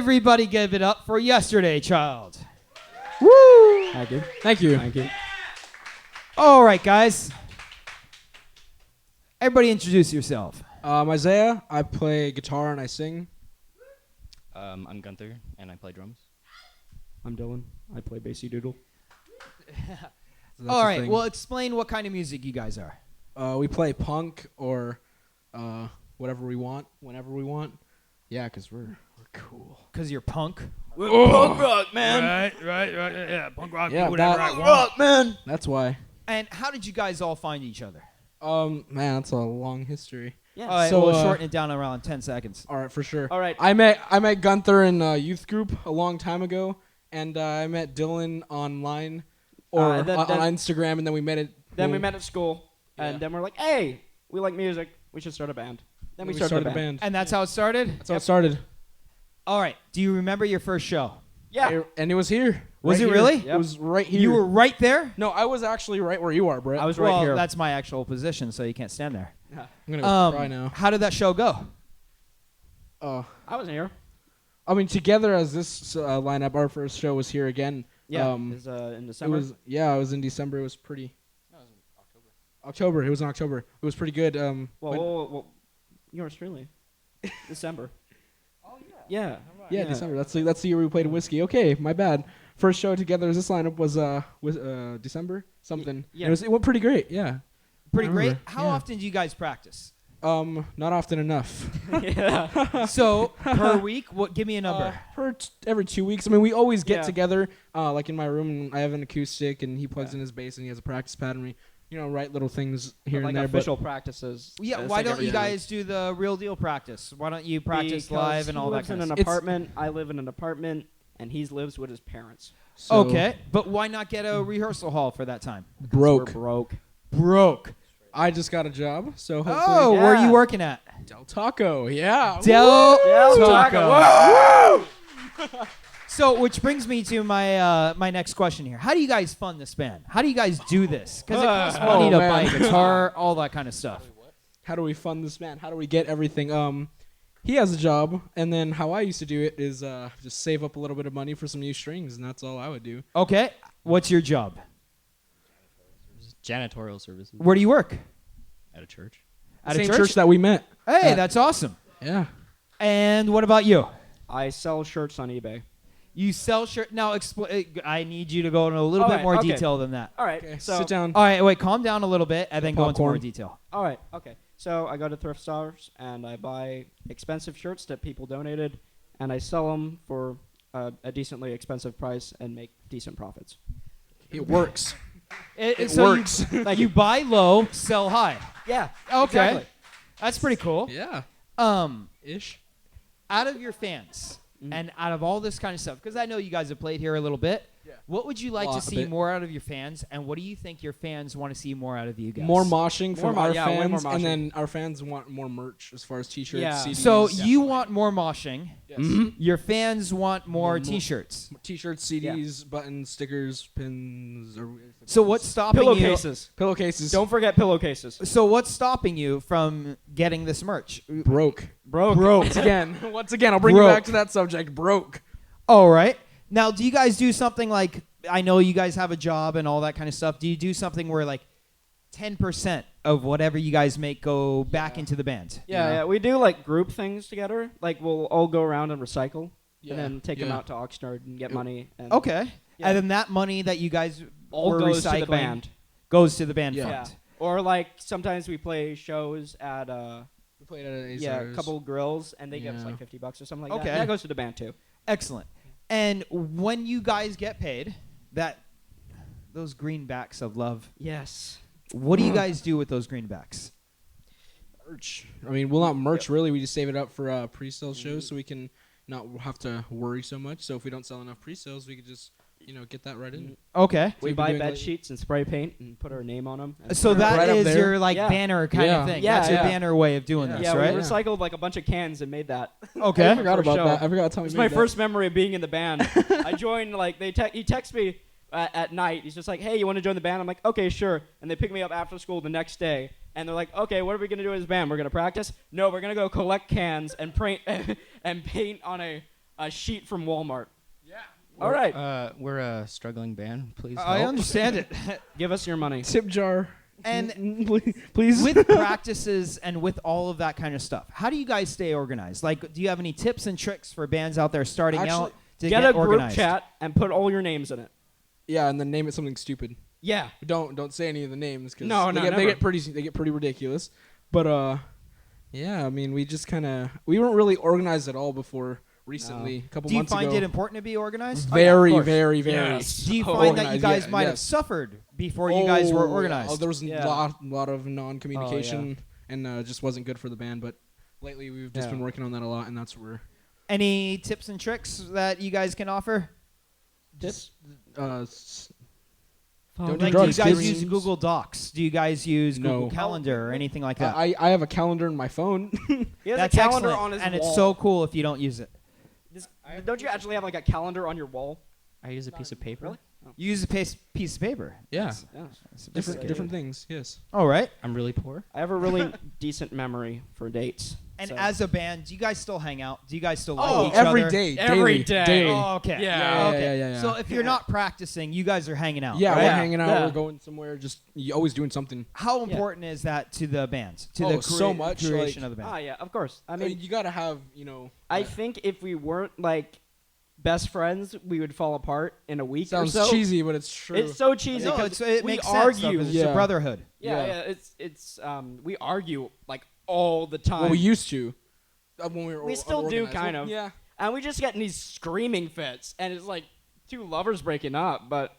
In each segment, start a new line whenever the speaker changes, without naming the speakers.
Everybody give it up for Yesterday Child.
Woo!
Thank you.
Thank you.
Thank you.
All right, guys. Everybody introduce yourself.
I'm Isaiah. I play guitar and I sing.
I'm Gunther, and I play drums.
I'm Dylan. I play Bassy Doodle.
So
All right, well, explain what kind of music you guys are.
we play punk or whatever we want, whenever we want. Yeah, because we're cool.
Because you're punk.
We're punk rock, man.
Right. Yeah, punk rock.
Yeah,
Man.
That's why.
And how did you guys all find each other?
Man, that's a long history.
Yeah.
All right,
So,
we'll shorten it down around 10 seconds.
All right, for sure.
All right.
I met Gunther in a youth group a long time ago, and I met Dylan online or
And then-
on Instagram, and then we met at
Then we met at school, and
Yeah.
then we're like, hey, we like music. We should start a band. Then we
we
started
started
a band.
And that's how it started?
That's how it started.
All right. Do you remember your first show?
Yeah.
And it was here.
Was
Right
it
here.
really?
It was right here.
You were right there?
No, I was actually right where you are, Brett.
I was right
well,
here.
that's my actual position, so you can't stand there.
I'm gonna go cry now.
How did that show go?
I wasn't here.
I mean, together as this lineup, our first show was here again.
Yeah.
Um,
it was in
It
December.
was it was in December. It was pretty. No, it was in October. It was in October. It was pretty good.
well, yours truly. December. Oh yeah.
Yeah, December. That's the year we played Whiskey. Okay, my bad. First show together as this lineup was December something.
Yeah.
It went pretty great. Yeah.
Pretty
I
great.
remember,
How
yeah.
often do you guys practice?
Not often enough.
Yeah.
So, per week, give me a number.
Every 2 weeks. I mean, we always get
Yeah.
together. Like in my room, and I have an acoustic, and he plugs in his bass, and he has a practice pad, and we, write little things here
Like
and there.
official practices.
Yeah,
It's
why
like
don't
every
you
day.
guys do the real deal practice? Why don't you practice
Because
live and all
he
that
lives
kind
in
of
an
stuff?
apartment. I live in an apartment, and he lives with his parents.
So,
Okay, but why not get a rehearsal hall for that time?
broke.
We're broke.
Broke.
I just got a job, so hopefully.
Oh, where are
Yeah.
you working at?
Del Taco, yeah.
Del
Taco.
Taco. So, which brings me to my my next question here. How do you guys fund this band? How do you guys do this? Because it costs money
Oh,
to
man.
buy a guitar, all that kind of stuff.
How do we fund this man? How do we get everything? He has a job, and then how I used to do it is just save up a little bit of money for some new strings, and that's all I would do.
Okay, what's your job?
Janitorial services
Where do you work?
at a church.
At
Same
a church?
that we met.
Hey,
at.
that's awesome.
Yeah.
And what about you?
I sell shirts on eBay.
You sell shirt. Now, I need you to go into a little
All
bit
right,
more
okay.
detail than that.
All right.
Okay,
So
sit down.
All right, wait, calm down a little bit and then go into more
Popcorn.
detail.
All right. Okay. So I go to thrift stores and I buy expensive shirts that people donated, and I sell them for a decently expensive price and make decent profits.
It works. It
So
works.
You buy low, sell high.
Yeah.
Okay,
Exactly.
that's pretty cool.
Yeah. Ish.
Out of your fans and out of all this kind of stuff, because I know you guys have played here a little bit.
Yeah.
What would you like
A
to
lot, a
see
bit.
more out of your fans, and what do you think your fans want to see more out of you guys?
More moshing from
More
our
yeah, way more
fans,
moshing.
and then our fans want more merch as far as t-shirts,
Yeah.
CDs.
So you want more moshing.
Yes.
Your fans want more
More-
T-shirts.
T-shirts, CDs, buttons, stickers, pins, or
So what's stopping you?
Pillowcases.
pillowcases.
Don't forget pillowcases.
So what's stopping you from getting this merch?
broke.
Broke.
Once again, I'll bring you
Broke.
back to that subject. Broke.
All right. Now, do you guys do something like, I know you guys have a job and all that kind of stuff. Do you do something where like 10% of whatever you guys make go back into the band?
Yeah. We do like group things together. Like we'll all go around and recycle,
Yeah.
and then take them
Yeah.
out to Oxnard and get money. And
Okay.
Yeah.
And then that money that you guys
all
were
goes to
recycling
the band.
goes to the band
Yeah.
Yeah.
fund.
Or like sometimes we play shows at
We played at a
a couple grills, and they give us
Yeah.
like $50 or something like
Okay.
that. That goes to the band too.
Excellent. And when you guys get paid, those greenbacks of love,
Yes.
what do you guys do with those greenbacks?
merch. I mean, well, not merch really. We just save it up for pre-sale shows, so we can not have to worry so much. So if we don't sell enough pre-sales, we could just get that right in.
Okay.
We
We've been
buy
doing
bed
lately.
sheets and spray paint and put our name on them.
So that
Right up
is
there.
your like
Yeah.
banner kind
Yeah.
of thing.
Yeah,
That's your
yeah.
banner way of doing
Yeah.
this,
yeah,
right?
we recycled like a bunch of cans and made that.
Okay.
I forgot
First
about
show.
that. I forgot how we
It's
made
my
that.
first memory of being in the band. I joined like he texts me at night. He's just like, "Hey, you want to join the band?" I'm like, "Okay, sure." And they pick me up after school the next day, and they're like, "Okay, what are we gonna do as a band? We're gonna practice? No, we're gonna go collect cans and paint and paint on a sheet from Walmart. Yeah. All right.
We're a struggling band. Please help.
I understand it.
Give us your money.
Tip jar.
And
please.
with practices and with all of that kind of stuff, how do you guys stay organized? Like, do you have any tips and tricks for bands out there starting out to
Get
get
a group
organized?
chat and put all your names in it.
Yeah, and then name it something stupid.
Yeah.
Don't say any of the names because
No,
they
never.
get pretty ridiculous. But yeah, I mean, we weren't really organized at all before recently. A couple
Do you
months
find
ago.
it important to be organized?
Very,
course.
very, very.
Yes.
Do you find that you
organized,
guys
yeah,
might have
yes.
suffered before you guys were
Oh,
organized?
there was
Yeah.
a lot of non-communication and just wasn't good for the band. But lately, we've just
Yeah.
been working on that a lot, and that's where.
Any tips and tricks that you guys can offer?
Just
Don't do
Like,
drugs,
do you guys
kids.
use Google Docs? Do you guys use Google
No.
Calendar or anything like that?
I have a calendar in my phone.
he has
That's
a calendar
excellent,
on his
and
wall.
it's so cool if you don't use it.
Don't you actually have like a calendar on your wall?
I use a piece of paper.
Really?
You use a piece of paper.
Yeah,
Yeah.
It's a
different
bit-
different things. Yes.
All right.
I'm really poor.
I have a really decent memory for dates.
And
so.
as a band, do you guys still hang out? Do you guys still like
Oh,
each
every
other?
day,
Every
daily,
day.
daily.
Oh, okay.
Yeah.
Okay.
Yeah.
So if you're not practicing, you guys are hanging out.
Yeah,
right?
we're hanging out.
Yeah.
We're going somewhere. Just you always doing something.
How important is that to the band? To
Oh,
the
so much,
creation
like-
of the band.
Ah, yeah, of course. I
I
mean,
mean, you gotta have
I think if we weren't like best friends, we would fall apart in a week
sounds
or so.
cheesy, but it's true.
It's so cheesy
No,
because
it
we
makes sense, though,
argue.
'cause it's
Yeah.
a brotherhood.
Yeah, it's we argue like all the time.
well, we used to. When we were
We still do,
unorganized.
kind
Well,
of.
Yeah.
And we just get in these screaming fits, and it's like two lovers breaking up, but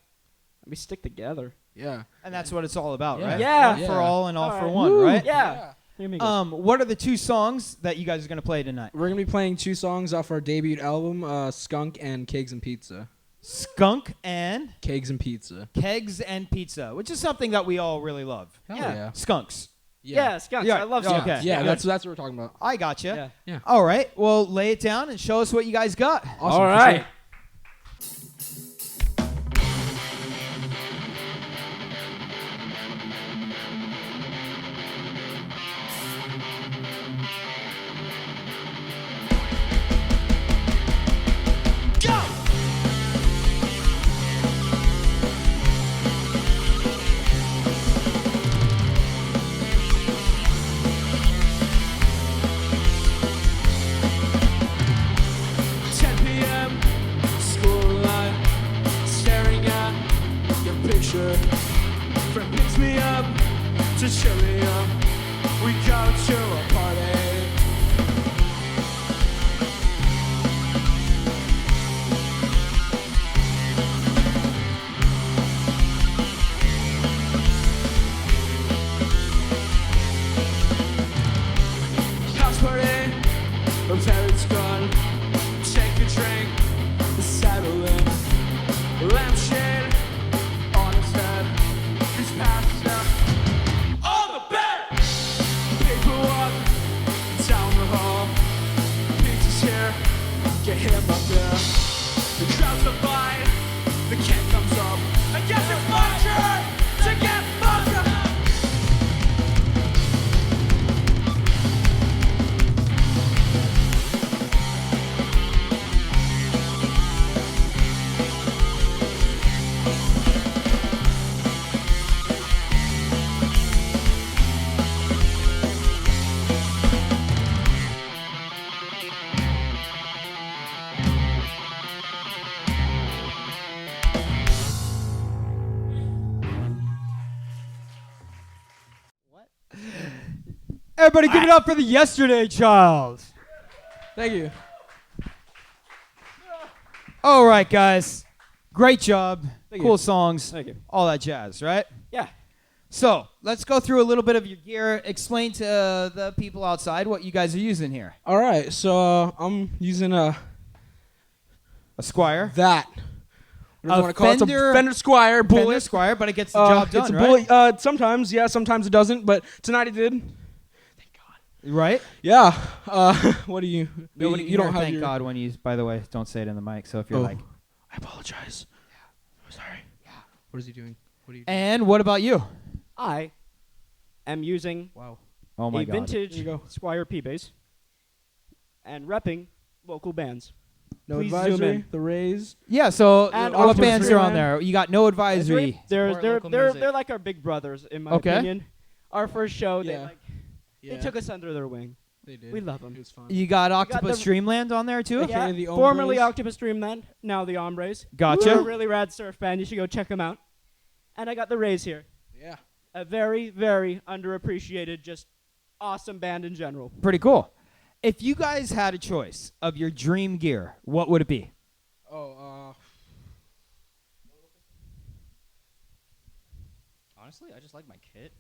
we stick together.
Yeah.
And that's what it's all about,
Yeah.
right?
Yeah.
All for all and all
All
for
right.
one,
Woo.
right?
Yeah.
What are the two songs that you guys are going to play tonight?
We're gonna be playing 2 songs off our debut album, Skunk and Kegs and Pizza.
Skunk and
Kegs and Pizza.
Kegs and Pizza, which is something that we all really love.
Hell
Yeah.
yeah.
Skunks.
Yeah, skunks.
Yeah.
I love
Yeah,
skunks.
okay.
Yeah,
Good.
that's what we're talking about.
I gotcha.
Yeah.
All right. Well, lay it down and show us what you guys got.
Awesome,
All
for
right.
sure.
Friend picks me up to cheer me up. We go to a party. House party, my parents gone. Take a drink, settle in. Lampshade on his head. He's passed out on the bed. People walk down the hall. Pizza's here, get him up there. The crowd's divide, the can comes up. I guess it's my turn to get fucked up.
Everybody give it up for the Yesterday Child.
Thank you.
All right, guys. Great job.
Thank
Cool
you.
songs.
Thank you.
All that jazz, right?
Yeah.
So let's go through a little bit of your gear. Explain to the people outside what you guys are using here.
All right, so I'm using
A Squire.
that. What do you want to call it? It's
Fender-
a Fender Squire
Fender
bullet.
Squire, but it gets the job done,
it's a
right?
bullet. Sometimes, yeah, sometimes it doesn't, but tonight it did.
Right?
Yeah. What do you?
Nobody
you don't have
thank
your.
God when you, by the way, don't say it in the mic. So if you're
Oh.
like,
I apologize. I'm sorry. Yeah. What is he doing? What are you doing?
and what about you?
I am using
Wow.
Oh my
a
God.
vintage
There you go.
Squire P bass and repping local bands.
No
Please zoom
Advisory,
in.
The Rays.
Yeah. So
And
what
Optimus
bands are on
Dreamland.
there? You got No Advisory.
They're
Support
they're
local
they're
music.
they're like our big brothers in my
Okay.
opinion. Our first show,
Yeah.
they took us under their wing.
They did.
We love 'em.
It was fun.
You got
got
Octopus
the-
Dreamland on there too.
Okay,
Yeah,
the
formerly
Hombres.
Octopus Dreamland, now the Hombres.
Gotcha.
They're a really rad surf band. You should go check them out. And I got the Rays here.
Yeah.
A very, very underappreciated, just awesome band in general.
Pretty cool. If you guys had a choice of your dream gear, what would it be?
Oh,
Honestly, I just like my kit.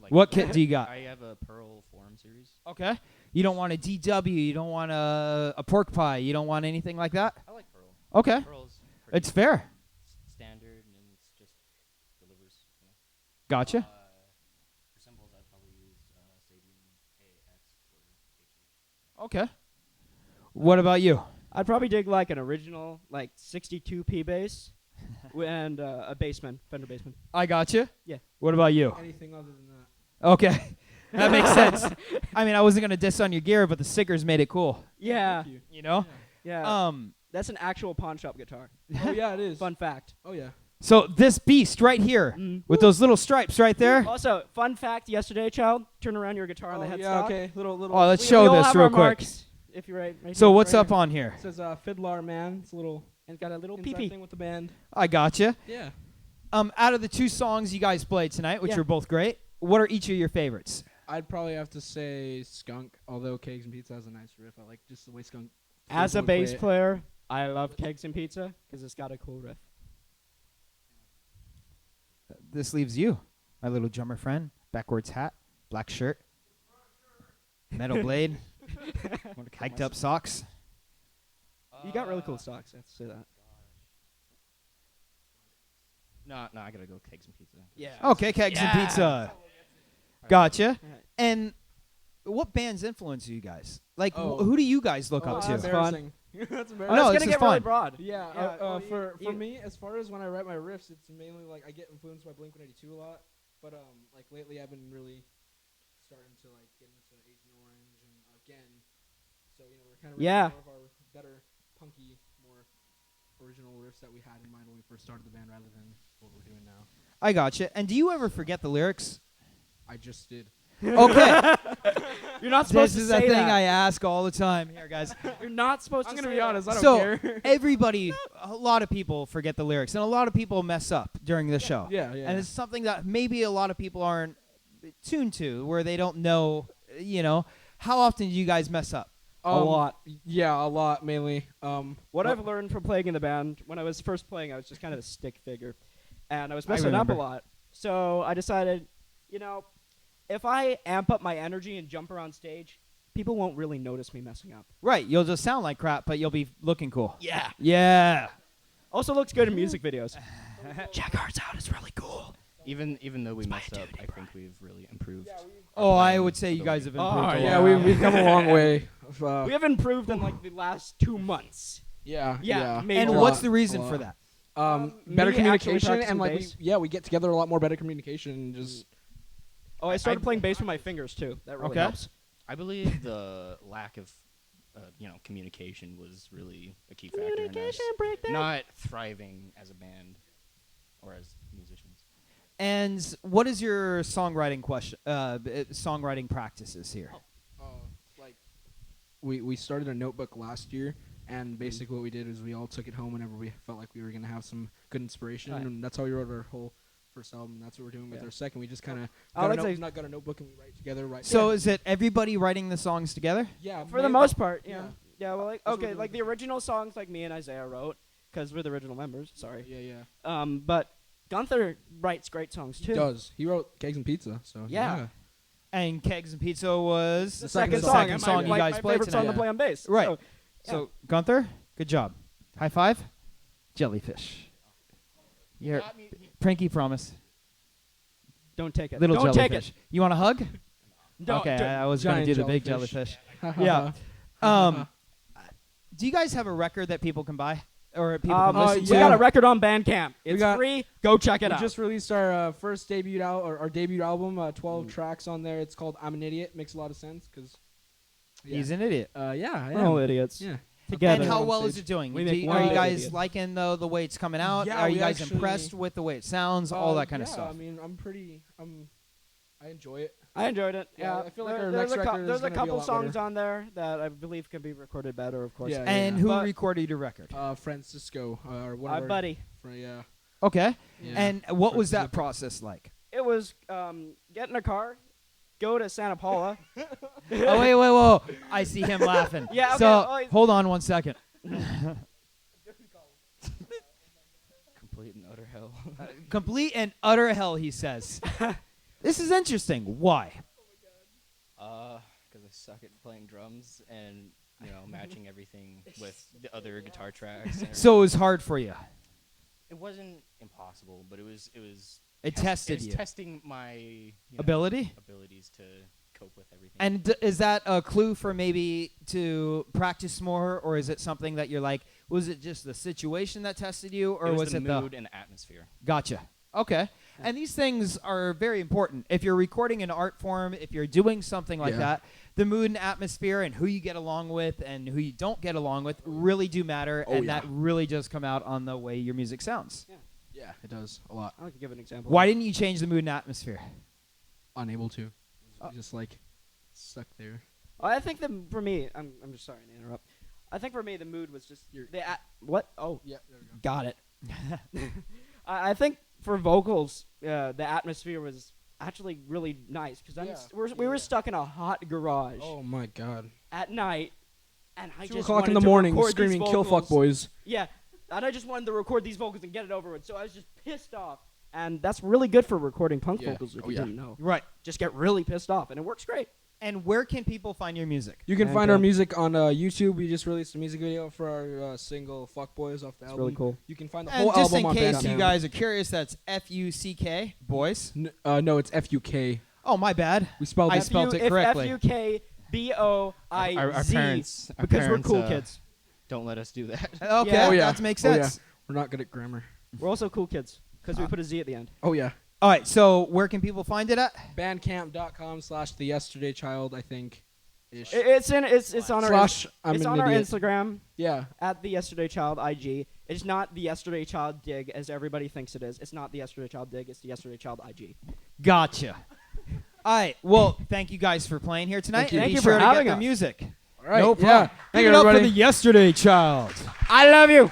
Like,
What kit do you got?
I have a Pearl Forum series.
Okay. You don't want a DW. You don't want a pork pie. You don't want anything like that.
I like Pearl.
Okay.
Pearl's pretty
It's fair.
standard and it's just delivers. You know.
Gotcha.
For cymbals, I'd probably use Sabian AX or HH.
Okay. What about you?
I'd probably dig like an original, like 62 P bass, and a bassman, Fender bassman.
I gotcha.
Yeah.
What about you?
anything other than that.
Okay. That makes sense. I mean, I wasn't gonna diss on your gear, but the stickers made it cool.
Yeah,
Thank you.
You know.
yeah. That's an actual pawn shop guitar.
Oh yeah, it is.
Fun fact.
Oh yeah.
So this beast right here
Mm.
with those little stripes right there.
Also, fun fact: yesterday, child, turn around your guitar on the
Oh,
headstock.
yeah. Okay. Little.
Oh, let's
We
show
all
this
have
real
our
quick.
marks, if you're right.
So
here,
what's
right
up
here.
on here?
It says Fiddler Man. It's a little
And it's got a little
inside
pee
thing with the band.
I gotcha.
Yeah.
Out of the two songs you guys played tonight, which
Yeah.
were both great, what are each of your favorites?
I'd probably have to say Skunk, although Kegs and Pizza has a nice riff. I like just the way Skunk.
As a
would play
bass
it.
player, I love Kegs and Pizza because it's got a cool riff.
This leaves you, my little drummer friend. Backwards hat, black shirt, metal blade, hiked up socks.
You got really cool socks. I have to say that.
No, I gotta go Kegs and Pizza.
Yeah.
Okay, kegs and pizza. Gotcha. And what bands influence you guys? Like,
Oh.
who do you guys look
Oh,
up
that's
to?
embarrassing. That's
Oh,
embarrassing.
no,
it's
this
gonna
is
get really
fun.
broad.
Yeah,
well,
for
you-
me, as far as when I write my riffs, it's mainly like I get influenced by Blink-182 a lot, but like lately I've been really starting to like get into Agent Orange and Again. So you know we're kind of
Yeah.
more of our better punky, more original riffs that we had in mind when we first started the band, rather than what we're doing now.
I gotcha. And do you ever forget the lyrics?
I just did.
Okay.
You're not supposed
This
to
is a
say
thing
that.
I ask all the time here, guys.
You're not supposed
I'm
to
gonna
say
be
that.
honest. I don't
So
care.
everybody, a lot of people forget the lyrics, and a lot of people mess up during the show.
Yeah, yeah.
And it's something that maybe a lot of people aren't tuned to, where they don't know. You know, how often do you guys mess up?
A lot.
Yeah, a lot mainly.
What I've learned from playing in the band, when I was first playing, I was just kind of a stick figure, and I was
I
messing up a
remember.
lot. So I decided, you know, if I amp up my energy and jump around stage, people won't really notice me messing up.
Right, you'll just sound like crap, but you'll be looking cool.
Yeah.
Yeah.
Also looks good in music videos. Check ours out; it's really cool.
Even though we messed up, I think we've really improved.
Oh, I would say you guys have improved. a
yeah,
lot.
we've come a long way.
We have improved in like the last 2 months.
Yeah,
Yeah,
yeah.
major.
And
A
what's
lot,
the reason
a
for
lot.
that?
Better
me actually
communication
practicing
and like
bass.
we get together a lot more better communication and just
Oh, I started playing bass with my fingers too. That really
Okay.
helps.
I believe the lack of, communication was really a key factor in us not thriving as a band or as musicians.
And what is your songwriting songwriting practices here?
like we started a notebook last year, and basically what we did is we all took it home whenever we felt like we were gonna have some good inspiration,
Right.
and that's how we wrote our whole first album. That's what we're doing with
Yeah.
our second. We just kind of
I would say-
got a notebook and we write together. Right.
So is it everybody writing the songs together?
yeah,
For the most part, yeah.
yeah.
Yeah, well, like,
That's what we're
okay,
doing
like
with
the original songs, like me and Isaiah wrote, because we're the original members. Sorry.
Yeah, yeah.
But Gunther writes great songs
He
too.
does. He wrote Kegs and Pizza. So
Yeah.
And Kegs and Pizza was
The
second
second
song,
song,
and
and
song
my,
you
like,
guys
my
played
favorite song
tonight.
to play on bass.
Right.
So,
So Gunther, good job. High five. Jellyfish. Here, Pranky promise.
don't take it.
Little
don't
jellyfish.
take it.
You want a hug?
Don't,
Okay,
don't-
I was going to
Giant
do the big
jellyfish.
jellyfish. Yeah. Do you guys have a record that people can buy or people can listen
we
to?
got a record on Bandcamp.
We
It's
got-
free. Go check it
We
out.
just released our first debut our debut album, 12 tracks on there. It's called I'm an Idiot. Makes a lot of sense because
He's an idiot.
yeah, I
We're all
am.
idiots.
Yeah.
together.
And how
on
well is
stage.
it doing?
We make one
Are you
big
guys
idea.
liking the way it's coming out?
Yeah,
Are you
we
guys
actually-
impressed with the way it sounds? All that kind of
yeah,
stuff.
I mean, I enjoy it.
I enjoyed it.
Yeah,
Yeah,
I feel like our
there's
next
a cou-
record is
there's a
gonna be a
couple
lot
songs
better.
on there that I believe can be recorded better, of course.
Yeah,
And who
But-
recorded your record?
Francisco, or one
Our
of our
buddy.
yeah.
Okay.
Yeah.
And what was that
Francisco.
process like?
It was get in a car, go to Santa Paula.
Oh wait, whoa! I see him laughing.
Yeah, okay,
So
oh,
hold on 1 second.
Complete and utter hell.
Complete and utter hell, he says. This is interesting. Why?
Because I suck at playing drums and matching everything with the other guitar tracks. and
So it was hard for you.
it wasn't impossible, but it was
It
test-
tested
it was
you.
testing my
Ability?
abilities to cope with everything.
And is that a clue for maybe to practice more, or is it something that you're like, was it just the situation that tested you, or
it was
was
the
it
mood and the atmosphere.
Gotcha. Okay. And these things are very important. If you're recording an art form, if you're doing something like
Yeah.
that, the mood and atmosphere and who you get along with and who you don't get along with really do matter,
Oh,
and
yeah.
that really does come out on the way your music sounds.
Yeah, it does a lot.
I like to give an example.
Why didn't you change the mood and atmosphere?
Unable to, just like stuck there.
I think that for me, I'm just sorry to interrupt. I think for me the mood was just
You're-
the what? Oh,
Yeah, there we go.
got it. I think for vocals, the atmosphere was actually really nice because
Yeah.
we were stuck in a hot garage
Oh my God.
at night, and I
2
just
o'clock in
wanted
the
to
morning,
record these
screaming "Kill fuck
vocals.
boys."
Yeah, and I just wanted to record these vocals and get it over with. So I was just pissed off, and that's really good for recording punk
Yeah.
vocals. If
Oh,
you
yeah.
didn't know,
Right.
just get really pissed off, and it works great.
And where can people find your music?
You can
And,
find our music on YouTube. We just released a music video for our single "Fuck Boys" off the
It's
album.
really cool.
You can find the
And
whole
just
album
in
on
case
Bandcamp.
you guys are curious, that's F-U-C-K, boys.
No, it's FUK.
Oh, my bad.
We spelled
I
it.
spelled it correctly.
FUKBOIZ.
Our parents,
because we're cool kids.
don't let us do that.
Okay,
Yeah.
Oh, yeah.
that makes
Oh, yeah.
sense.
We're not good at grammar.
We're also cool kids because we put a Z at the end.
Oh yeah.
All right, so where can people find it at?
Bandcamp.com/theyesterdaychild, I think. Ish.
It's on our
Slash, I'm
it's
an
on our
idiot.
Instagram
Yeah.
at the Yesterday Child IG. It's not the Yesterday Child Dig as everybody thinks it is. It's not the Yesterday Child Dig. It's the Yesterday Child IG.
Gotcha. All right, well, thank you guys for playing here tonight.
Thank you.
And
Thank
be
you
sure
for
to
having
get the
us.
music.
All right.
No
Yeah.
problem.
Thank
Give
you,
it up for
everybody.
the Yesterday Child.
I love you.